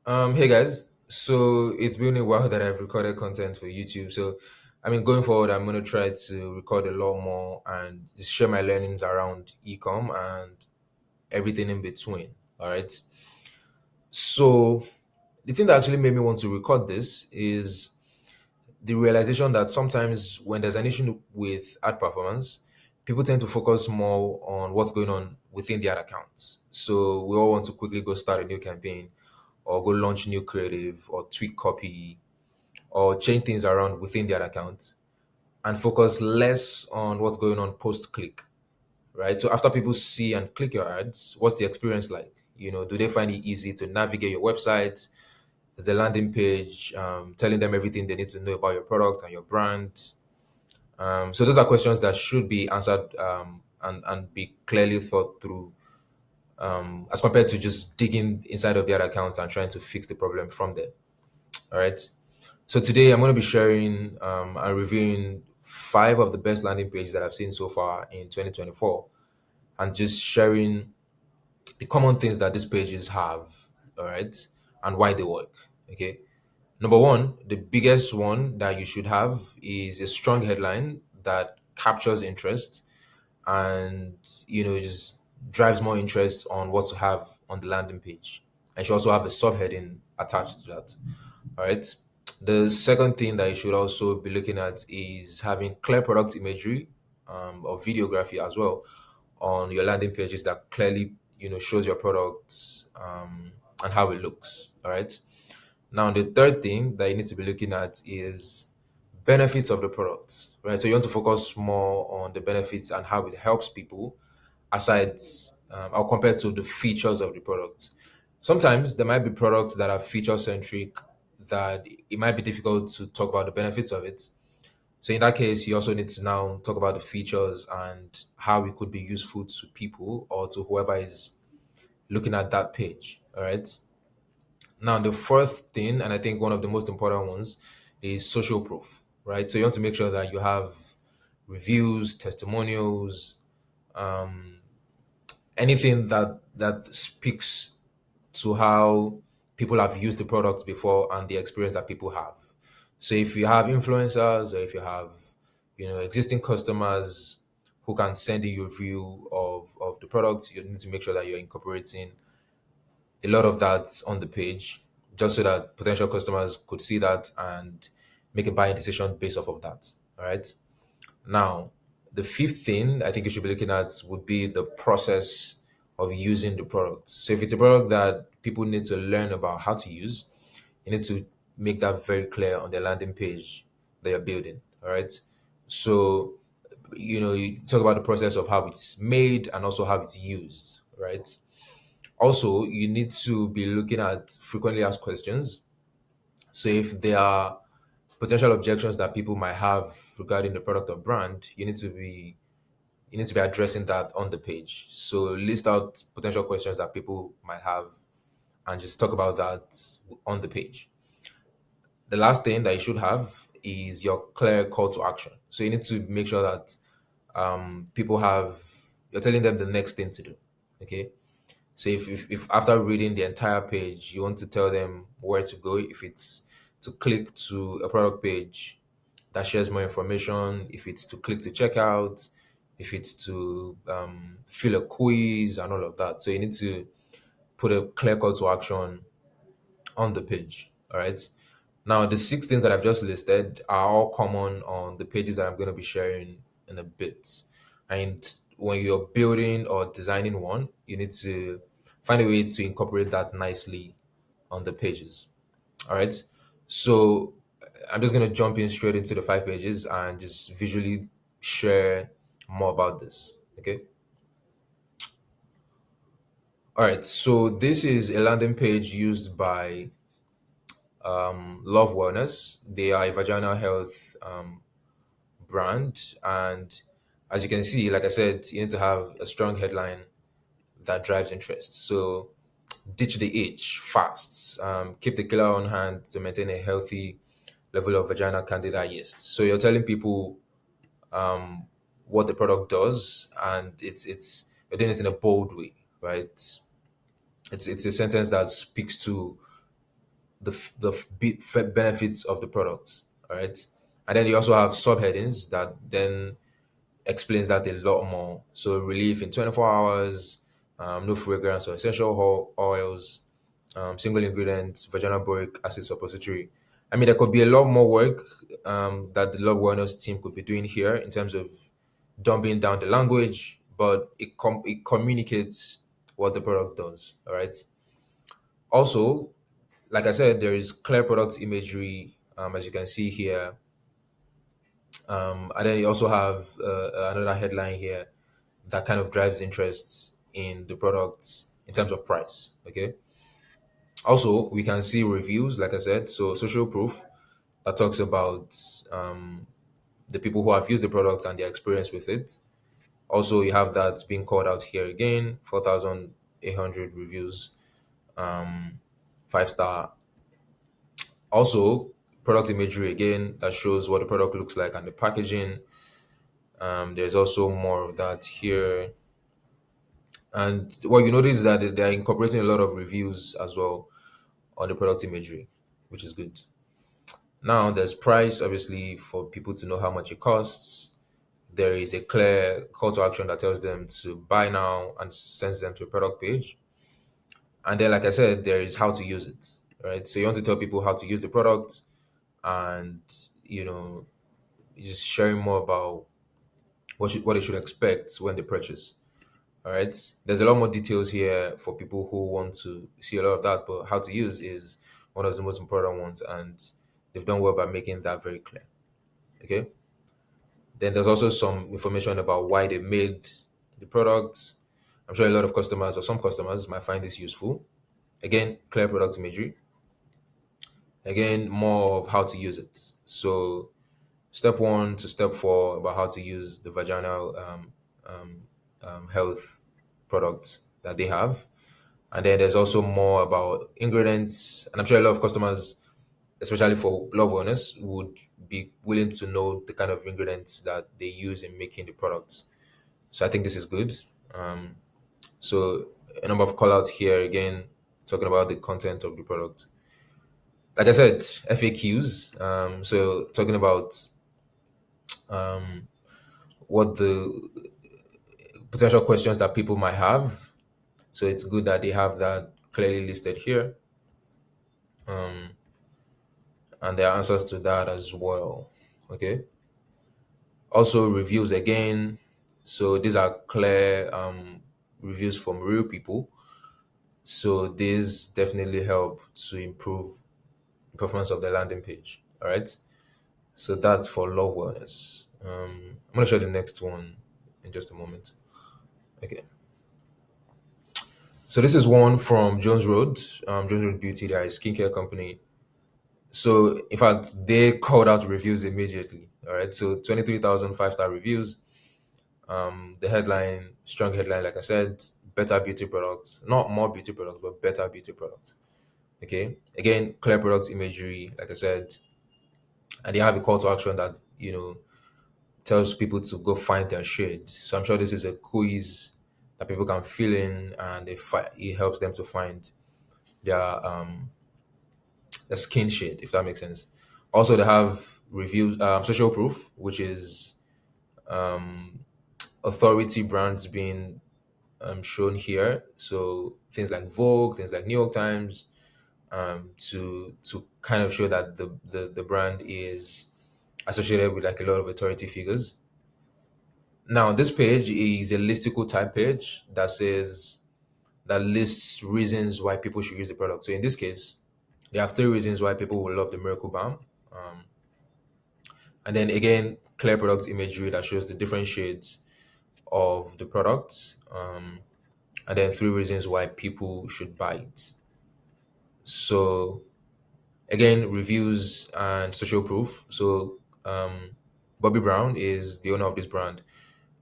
Hey guys. So it's been a while that I've recorded content for YouTube. So I mean, going forward, I'm gonna try to record a lot more and just share my learnings around ecom and everything in between. All right. So the thing that actually made me want to record this is the realization that sometimes when there's an issue with ad performance, people tend to focus more on what's going on within the ad accounts. So we all want to quickly go start a new campaign or go launch new creative or tweak copy or change things around within the ad account and focus less on what's going on post click, right? So after people see and click your ads, what's the experience like? Do they find it easy to navigate your website? Is the landing page telling them everything they need to know about your product and your brand? So those are questions that should be answered and be clearly thought through as compared to just digging inside of the ad account and trying to fix the problem from there. All right. So today I'm going to be sharing and reviewing five of the best landing pages that I've seen so far in 2024 and just sharing the common things that these pages have, all right, and why they work. Okay. Number one, the biggest one that you should have is a strong headline that captures interest and just drives more interest on what to have on the landing page. And you should also have a subheading attached to that. All right. The second thing that you should also be looking at is having clear product imagery or videography as well on your landing pages that clearly shows your product and how it looks. All right. Now the third thing that you need to be looking at is benefits of the product. Right. So you want to focus more on the benefits and how it helps people aside or compared to the features of the product. Sometimes there might be products that are feature centric that it might be difficult to talk about the benefits of it. So in that case, you also need to now talk about the features and how it could be useful to people or to whoever is looking at that page. All right. Now the fourth thing, and I think one of the most important ones, is social proof. Right. So you want to make sure that you have reviews, testimonials, um, anything that speaks to how people have used the products before and the experience that people have. So if you have influencers or if you have existing customers who can send you a review of the products, you need to make sure that you're incorporating a lot of that on the page just so that potential customers could see that and make a buying decision based off of that. All right. Now, the fifth thing I think you should be looking at would be the process of using the product. So if it's a product that people need to learn about how to use, you need to make that very clear on the landing page that you're building. All right. So, you talk about the process of how it's made and also how it's used, right? Also, you need to be looking at frequently asked questions. So if there are potential objections that people might have regarding the product or brand, you need to be addressing that on the page. So list out potential questions that people might have and just talk about that on the page. The last thing that you should have is your clear call to action. So you need to make sure that people have you're telling them the next thing to do. Okay. So if after reading the entire page, you want to tell them where to go, if it's to click to a product page that shares more information, if it's to click to checkout, if it's to fill a quiz and all of that. So you need to put a clear call to action on the page. All right. Now, the six things that I've just listed are all common on the pages that I'm going to be sharing in a bit. And when you're building or designing one, you need to find a way to incorporate that nicely on the pages. All right. So I'm just going to jump in straight into the five pages and just visually share more about this. Okay. All right. So this is a landing page used by Love Wellness. They are a vaginal health brand. And as you can see, like I said, you need to have a strong headline that drives interest. So ditch the itch fast. Keep the killer on hand to maintain a healthy level of vaginal candida yeast. So you're telling people what the product does, and it's you're doing it in a bold way, right? It's a sentence that speaks to benefits of the product. All right, and then you also have subheadings that then explains that a lot more. So relief in 24 hours, no fragrance or essential oils, single ingredients, vaginal boric acid suppository. I mean, there could be a lot more work that the love wellness team could be doing here in terms of dumbing down the language, but it communicates what the product does. All right. Also, like I said, there is clear product imagery, as you can see here. And then you also have another headline here that kind of drives interest in the product in terms of price. Okay. Also, we can see reviews, like I said, so social proof that talks about the people who have used the product and their experience with it. Also, you have that being called out here again, 4,800 reviews, 5 star. Also, product imagery again that shows what the product looks like and the packaging. There's also more of that here. And what you notice is that they're incorporating a lot of reviews as well on the product imagery, which is good. Now, there's price, obviously, for people to know how much it costs. There is a clear call to action that tells them to buy now and sends them to a product page. And then, like I said, there is how to use it, right? So you want to tell people how to use the product and, you know, just sharing more about what they should expect when they purchase. All right. There's a lot more details here for people who want to see a lot of that, but how to use is one of the most important ones, and they've done well by making that very clear. Okay. Then there's also some information about why they made the product. I'm sure a lot of customers or some customers might find this useful. Again, clear product imagery. Again, more of how to use it. So, step 1 to step 4 about how to use the vaginal health products that they have. And then there's also more about ingredients. And I'm sure a lot of customers, especially for love wellness, would be willing to know the kind of ingredients that they use in making the products. So I think this is good. Um, so a number of call outs here again, talking about the content of the product. Like I said, FAQs. So talking about um, what the potential questions that people might have. So it's good that they have that clearly listed here. Um, and their answers to that as well. Okay. Also, reviews again. So these are clear reviews from real people. So these definitely help to improve the performance of the landing page. All right. So that's for love wellness. I'm gonna show the next one in just a moment. Okay. So this is one from Jones Road, Jones Road Beauty. They are a skincare company. So in fact, they called out reviews immediately. All right. So 23,000 5 star reviews. The headline, strong headline, like I said, better beauty products, not more beauty products, but better beauty products. Okay. Again, clear product imagery, like I said, and they have a call to action that, tells people to go find their shade. So I'm sure this is a quiz that people can fill in and it helps them to find their skin shade, if that makes sense. Also, they have reviews, social proof, which is um, authority brands being shown here. So things like Vogue, things like New York Times, to kind of show that the brand is associated with like a lot of authority figures. Now, this page is a listicle type page that lists reasons why people should use the product. So in this case, there are 3 reasons why people will love the Miracle Balm. And then again, clear product imagery that shows the different shades of the product. And then 3 reasons why people should buy it. So again, reviews and social proof. So Bobby Brown is the owner of this brand,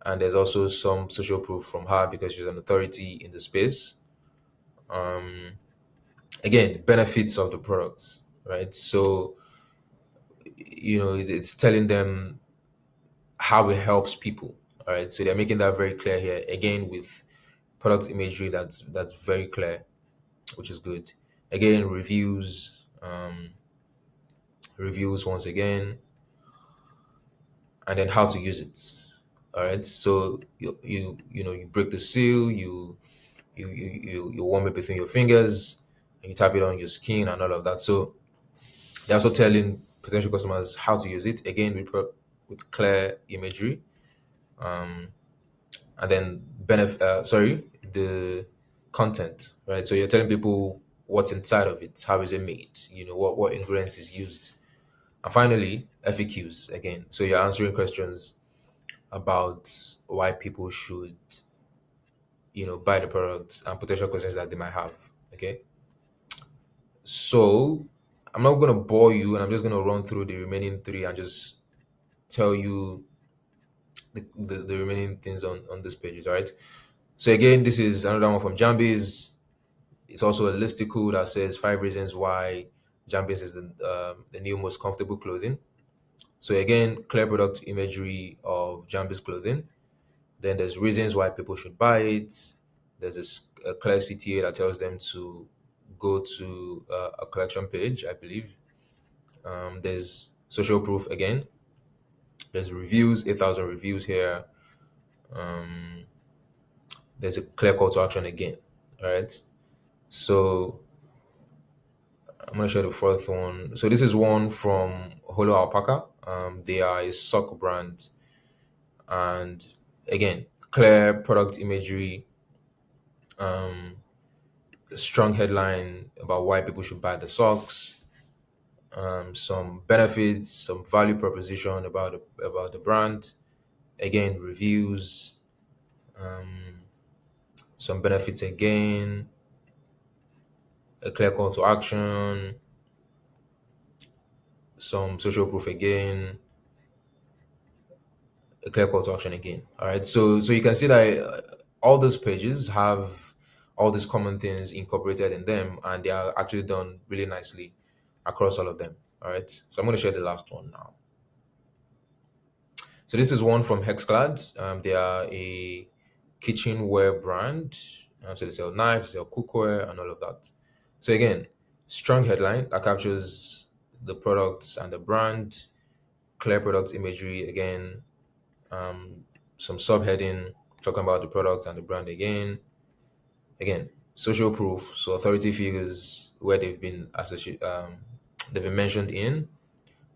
and there's also some social proof from her because she's an authority in the space. Um, Again, benefits of the products, right? So it's telling them how it helps people. All right, so they're making that very clear here. Again, with product imagery that's very clear, which is good. Again, reviews. um, reviews once again, and then how to use it. All right. So you break the seal, you warm it between your fingers, and you tap it on your skin and all of that. So they're also telling potential customers how to use it again with clear imagery, um, and then the content, right? So you're telling people what's inside of it, how is it made, what ingredients is used, and finally FAQs again. So you're answering questions about why people should buy the product and potential questions that they might have. Okay, so I'm not going to bore you, and I'm just going to run through the remaining three and just tell you the remaining things on these pages. All right, so again, this is another one from Jambies. It's also a listicle that says 5 reasons why Jambies is the new most comfortable clothing. So again, clear product imagery of Jambies clothing. Then there's reasons why people should buy it. There's a clear CTA that tells them to go to a collection page, I believe. There's social proof again. There's reviews, 8,000 reviews here. Um, there's a clear call to action again. All right. So I'm going to show the fourth one. So this is one from Holo Alpaca. They are a sock brand. And again, clear product imagery, um, a strong headline about why people should buy the socks, some benefits, some value proposition about the brand. Again, reviews, um, some benefits again, a clear call to action, some social proof again, a clear call to action again. All right. So you can see that all those pages have all these common things incorporated in them, and they are actually done really nicely across all of them. All right. So I'm going to share the last one now. So this is one from Hexclad. They are a kitchenware brand. So they sell knives, they sell cookware, and all of that. So again, strong headline that captures the products and the brand, clear product imagery again, um, some subheading talking about the products and the brand again. Again, social proof, so authority figures where they've been mentioned in,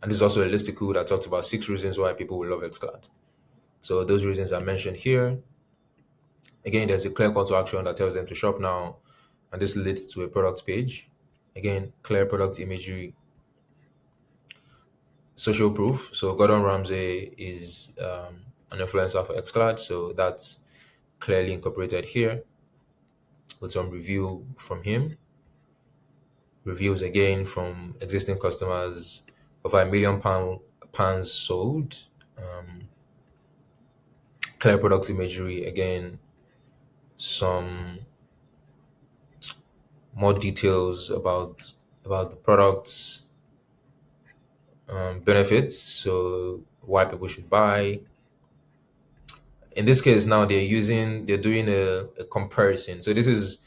and this is also a listicle that talks about 6 reasons why people will love Xclad. So those reasons are mentioned here. Again, there's a clear call to action that tells them to shop now, and this leads to a product page. Again, clear product imagery, social proof. So Gordon Ramsay is an influencer for Xclad, so that's clearly incorporated here with some review from him. Reviews again from existing customers, over £1 million sold. Clear product imagery again, some more details about the products, benefits, so why people should buy. In this case, now they're doing a comparison. So this is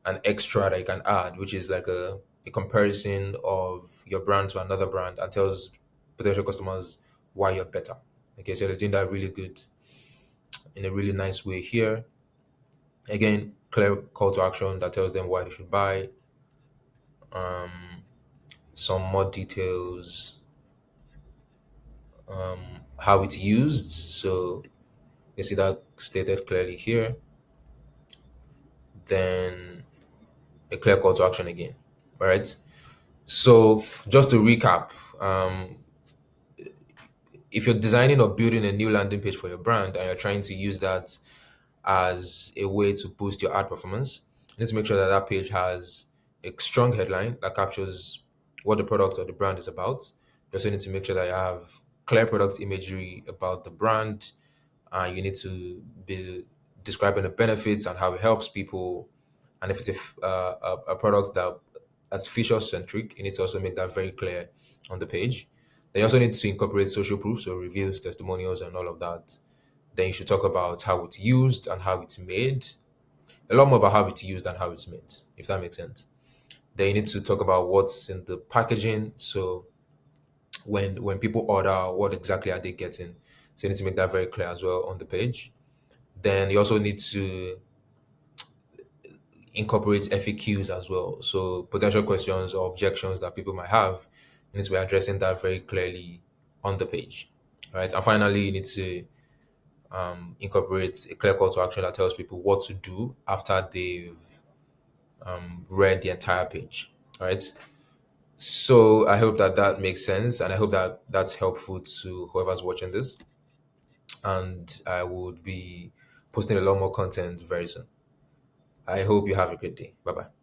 an extra that you can add, which is like a comparison of your brand to another brand and tells potential customers why you're better. Okay, so they're doing that really good in a really nice way here. Again, clear call to action that tells them why they should buy. Some more details, how it's used. So you see that stated clearly here. Then a clear call to action again. All right. So just to recap, if you're designing or building a new landing page for your brand and you're trying to use that as a way to boost your ad performance, you need to make sure that that page has a strong headline that captures what the product or the brand is about. You also need to make sure that you have clear product imagery about the brand. You need to be describing the benefits and how it helps people. And if it's a product that's feature centric, you need to also make that very clear on the page. They also need to incorporate social proof, so reviews, testimonials, and all of that. Then you should talk about how it's used and how it's made. A lot more about how it's used and how it's made, if that makes sense. Then you need to talk about what's in the packaging. So when people order, what exactly are they getting? So you need to make that very clear as well on the page. Then you also need to incorporate FAQs as well. So potential questions or objections that people might have, you need to be addressing that very clearly on the page. All right. And finally, you need to incorporate a clear call to action that tells people what to do after they've read the entire page. All right. So I hope that that makes sense, and I hope that that's helpful to whoever's watching this. And I would be posting a lot more content very soon. I hope you have a great day. Bye bye.